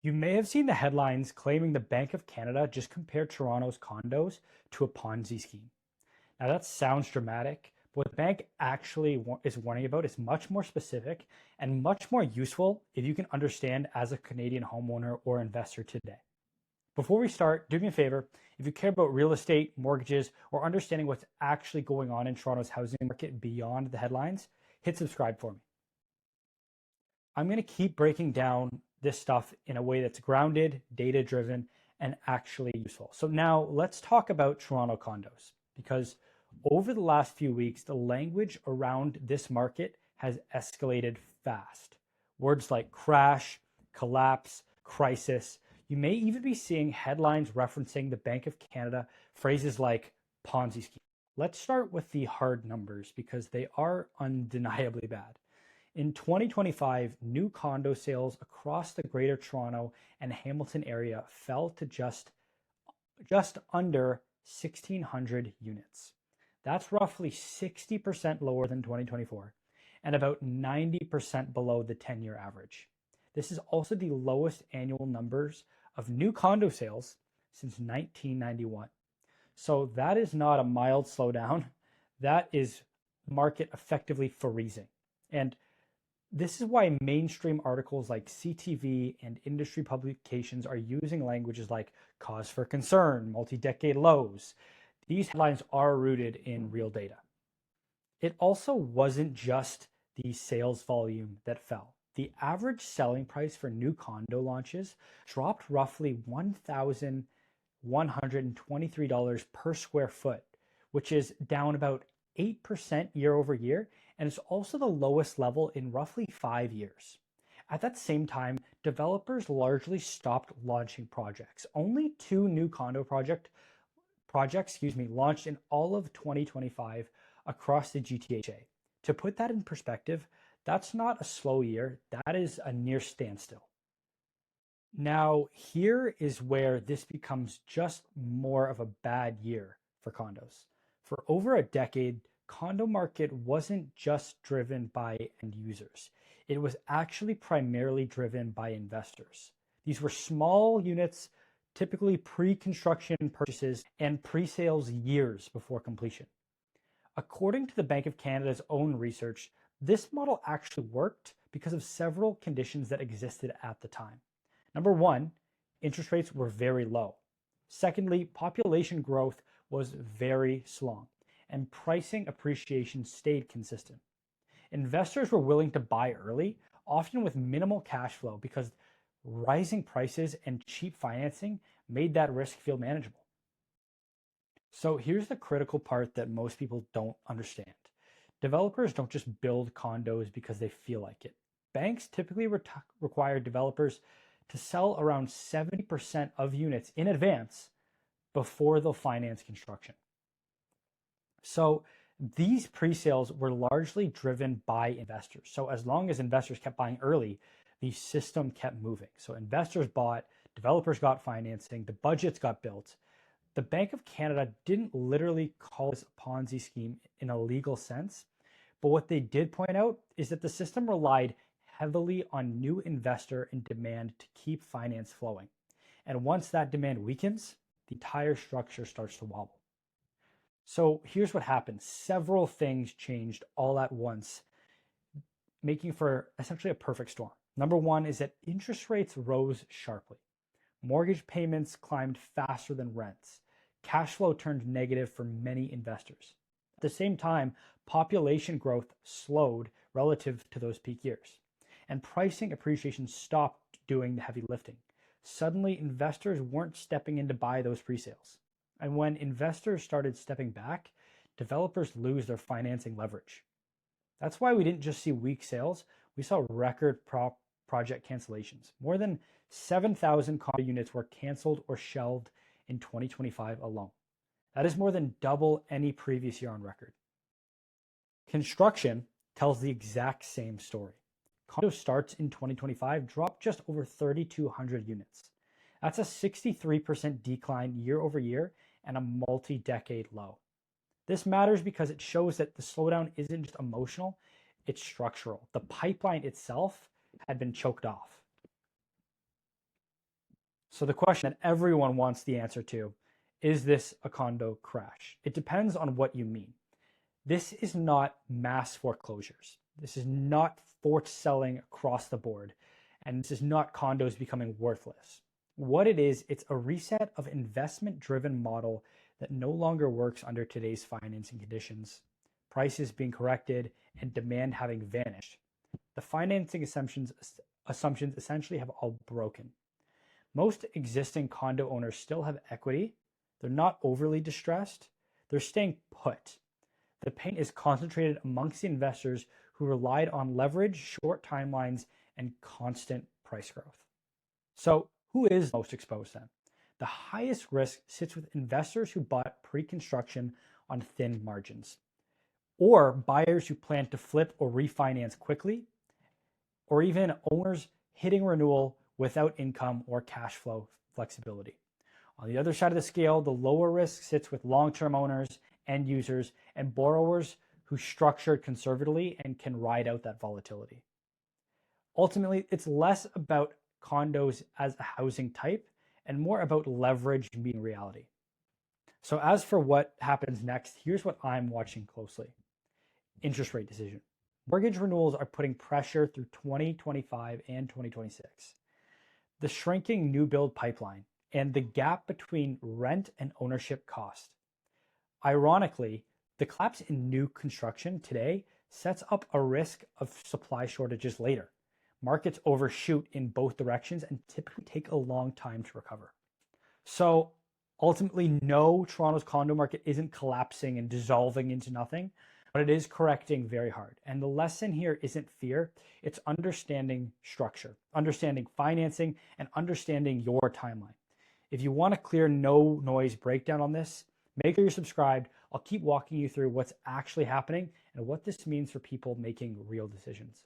You may have seen the headlines claiming the Bank of Canada just compared Toronto's condos to a Ponzi scheme. Now, that sounds dramatic, but what the bank actually is warning about is much more specific and much more useful if you can understand as a Canadian homeowner or investor today. Before we start, do me a favor. If you care about real estate, mortgages, or understanding what's actually going on in Toronto's housing market beyond the headlines, hit subscribe for me. I'm going to keep breaking down this stuff in a way that's grounded, data-driven, and actually useful. So now let's talk about Toronto condos, because over the last few weeks, the language around this market has escalated fast. Words like crash, collapse, crisis. You may even be seeing headlines referencing the Bank of Canada, phrases like Ponzi scheme. Let's start with the hard numbers because they are undeniably bad. In 2025, new condo sales across the Greater Toronto and Hamilton area fell to just under 1,600 units. That's roughly 60% lower than 2024 and about 90% below the 10-year average. This is also the lowest annual numbers of new condo sales since 1991. So that is not a mild slowdown. That is market effectively freezing. And this is why mainstream articles like CTV and industry publications are using languages like cause for concern, multi-decade lows. These headlines are rooted in real data. It also wasn't just the sales volume that fell. The average selling price for new condo launches dropped roughly $1,123 per square foot, which is down about 8% year over year, and it's also the lowest level in roughly 5 years. At that same time, developers largely stopped launching projects. Only 2 new condo projects launched in all of 2025 across the GTA. To put that in perspective, that's not a slow year, that is a near standstill. Now, here is where this becomes just more of a bad year for condos. For over a decade, condo market wasn't just driven by end users. It was actually primarily driven by investors. These were small units, typically pre-construction purchases and pre-sales years before completion. According to the Bank of Canada's own research, this model actually worked because of several conditions that existed at the time. Number one, interest rates were very low. Secondly, population growth was very slow, and pricing appreciation stayed consistent. Investors were willing to buy early, often with minimal cash flow, because rising prices and cheap financing made that risk feel manageable. So here's the critical part that most people don't understand. Developers don't just build condos because they feel like it. Banks typically require developers to sell around 70% of units in advance before they'll finance construction. So these pre-sales were largely driven by investors. So as long as investors kept buying early, the system kept moving. So investors bought, developers got financing, the budgets got built. The Bank of Canada didn't literally call this a Ponzi scheme in a legal sense, but what they did point out is that the system relied heavily on new investor and demand to keep finance flowing. And once that demand weakens, the entire structure starts to wobble. So here's what happened. Several things changed all at once, making for essentially a perfect storm. Number one is that interest rates rose sharply. Mortgage payments climbed faster than rents. Cash flow turned negative for many investors. At the same time, population growth slowed relative to those peak years, and pricing appreciation stopped doing the heavy lifting. Suddenly, investors weren't stepping in to buy those pre-sales. And when investors started stepping back, developers lose their financing leverage. That's why we didn't just see weak sales, we saw record project cancellations. More than 7,000 condo units were canceled or shelved in 2025 alone. That is more than double any previous year on record. Construction tells the exact same story. Condo starts in 2025 dropped just over 3,200 units. That's a 63% decline year over year and a multi-decade low. This matters because it shows that the slowdown isn't just emotional, it's structural. The pipeline itself had been choked off. So the question that everyone wants the answer to, is this a condo crash? It depends on what you mean. This is not mass foreclosures. This is not forced selling across the board. And this is not condos becoming worthless. What it is, it's a reset of investment-driven model that no longer works under today's financing conditions, prices being corrected, and demand having vanished. The financing assumptions essentially have all broken. Most existing condo owners still have equity. They're not overly distressed. They're staying put. The pain is concentrated amongst the investors who relied on leverage, short timelines, and constant price growth. So who is most exposed then? The highest risk sits with investors who bought pre-construction on thin margins, or buyers who plan to flip or refinance quickly, or even owners hitting renewal without income or cash flow flexibility. On the other side of the scale, the lower risk sits with long-term owners, end users, and borrowers who structured conservatively and can ride out that volatility. Ultimately, it's less about condos as a housing type and more about leverage being reality. So as for what happens next, here's what I'm watching closely. Interest rate decision. Mortgage renewals are putting pressure through 2025 and 2026. The shrinking new build pipeline and the gap between rent and ownership cost. Ironically, the collapse in new construction today sets up a risk of supply shortages later. Markets overshoot in both directions and typically take a long time to recover. So ultimately, no, Toronto's condo market isn't collapsing and dissolving into nothing, but it is correcting very hard. And the lesson here isn't fear, it's understanding structure, understanding financing, and understanding your timeline. If you want a clear no noise breakdown on this, make sure you're subscribed. I'll keep walking you through what's actually happening and what this means for people making real decisions.